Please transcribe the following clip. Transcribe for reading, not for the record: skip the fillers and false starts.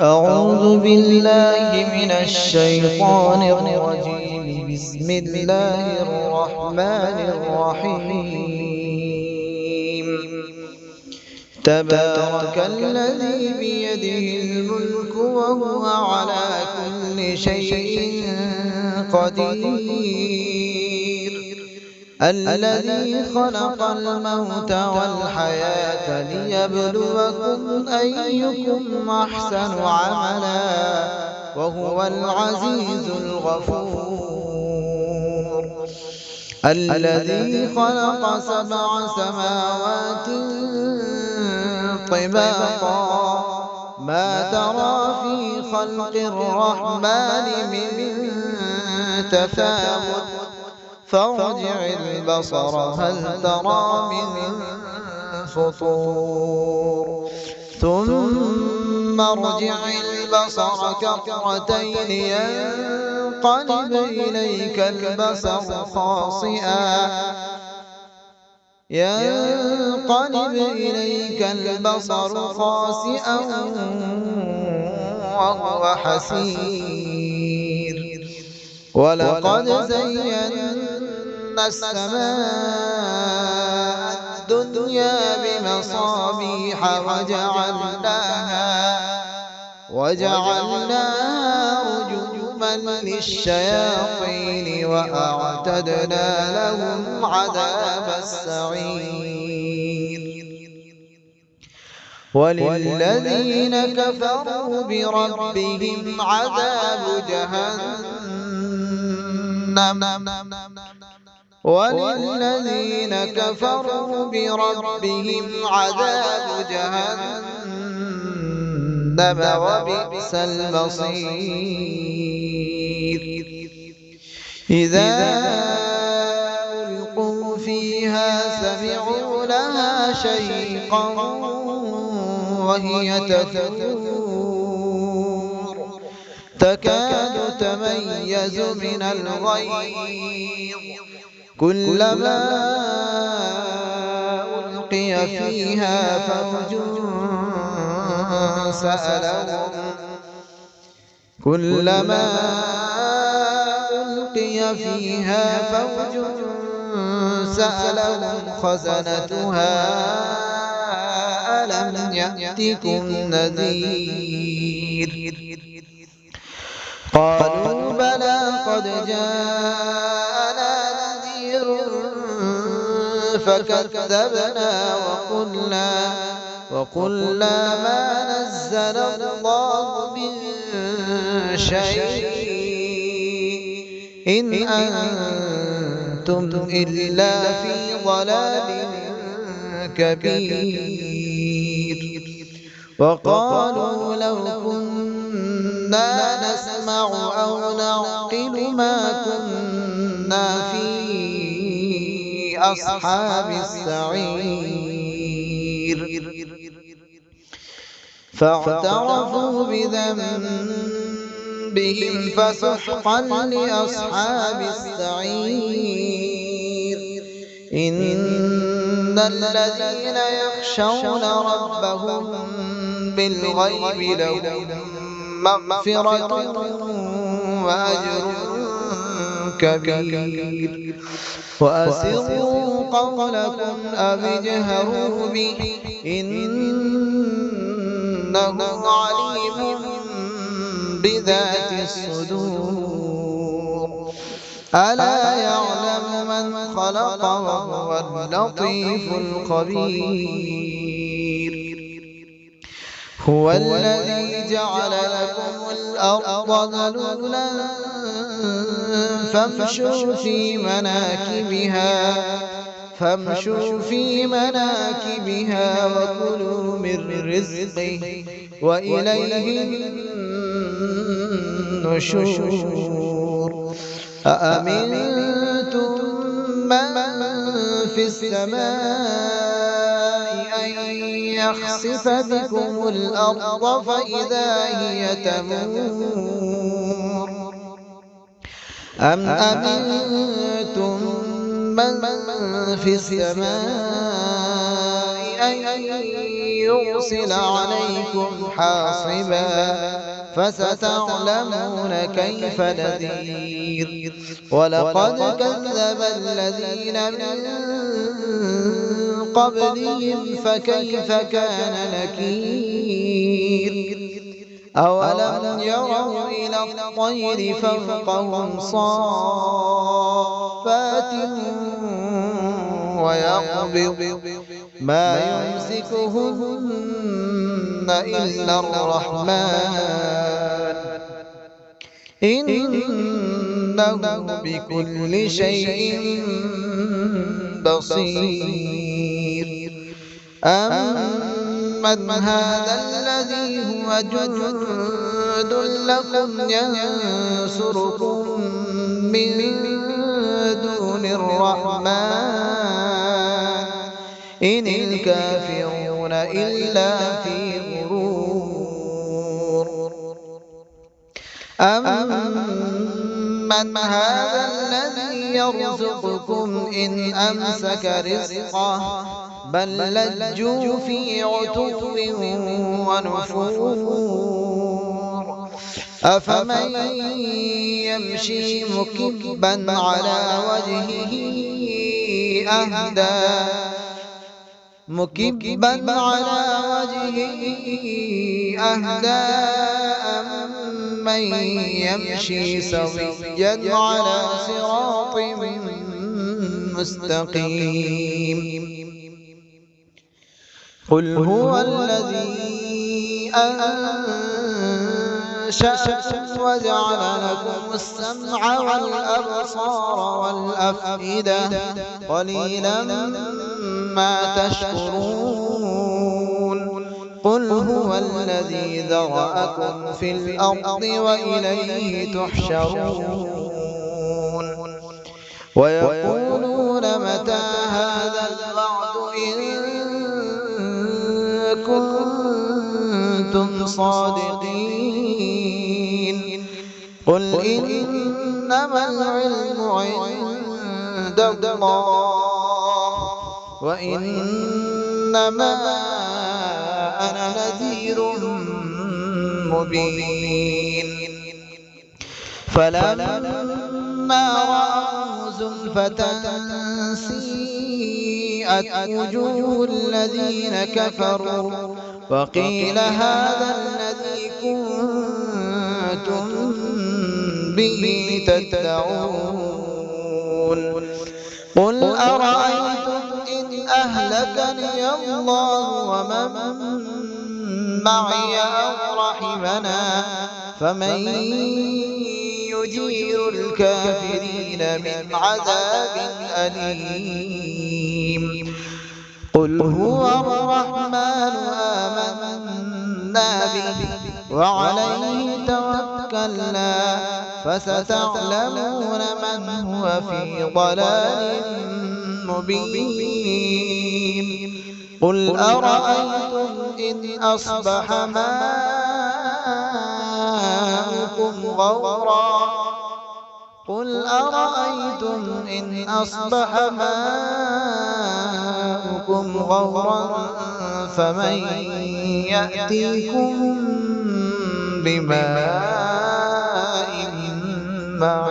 أعوذ بالله من الشيطان الرجيم. بسم الله الرحمن الرحيم. تبارك الذي بيده الملك وهو على كل شيء قدير، الذي خلق الموت والحياة ليبلوكم أيكم أحسن عملا وهو العزيز الغفور. الذي خلق 7 سماوات طباقا ما ترى في خلق الرحمن من تفاوت فارجع البصر هل ترى من فطور ثم ارجع البصر كرتين ينقلب إليك البصر خاسئا وهو حسير. ولقد زينا السماء الدنيا بمصابيح وجعلناها رجوما للشياطين وأعتدنا لهم عذاب السعير. وللذين كفروا بربهم عذاب جهنم وبئس المصير. إذا ألقوا فيها سمعوا لها شيقا وهي تفور تكاد تميز من الغيظ كلما ألقي فيها فوج سألهم خزنتها ألم يأتكم نذير. قالوا بلى قد جاءنا نذير فكذبنا وقلنا ما نزل الله من شيء إن أنتم إلا في ضلال كبير. وقالوا لو كنا نسمع أو نعقل ما كنا في أصحاب السعير. فاعترفوا بذنبهم فسحقا لأصحاب السعير. إن الذين يخشون ربهم بالغيب لهم مغفرة وأجر كبير. وأسروا قولكم أو اجهروا به إنه عليم بذات الصدور. ألا يعلم من خلق وهو اللطيف الخبير. هو الذي جعل لكم الأرض ذلولا فامشوا في مناكبها وكلوا من رزقه وإليه النشور. أأمنتم من في السماء أن يخسف بكم الأرض فإذا هي تمور أم أمنتم من في السماء أن يرسل عليكم حاصبا فستعلمون كيف نذير ولقد كذب الذين من قبلهم فكيف كان نكير أولم يروا إلى الطير فوقهم صافات ويقبض ما يمسكهن إلا الرحمن إنه بكل شيء بصير أمن هذا الذي هو جند لكم ينصركم من دون الرحمن إن الكافرون إلا في غرور أمن هذا الذي يرزقكم إن أمسك رزقه بل لجوا في عتو ونفور أفمن يمشي مكبا على وجهه أهدى أمن يمشي سويا على صراط مستقيم قل هو الذي أنشأكم وجعل لكم السمع والأبصار والأفئدة قليلا ما تشكرون قل هو الذي ذرأكم في الأرض وإليه تحشرون ويقولون متى هذا الوعد إن كنتم صادقين قل إنما العلم عند الله وإنما أنا نذير مبين فلما رأوا زلفة سيئت وجوه الذين كفروا وقيل هذا الذي كنتم به تدعون قل أرأيتم إن أهلكني الله ومن معي أو رحمنا فمن يجير الكافرين من عذاب أليم قل هو الرحمن آمنا به وعليه توكلنا فستعلمون من هو في ضلال مبين قل أرأيتم إن أصبح ماؤكم غورا فمن يأتيكم بماء معين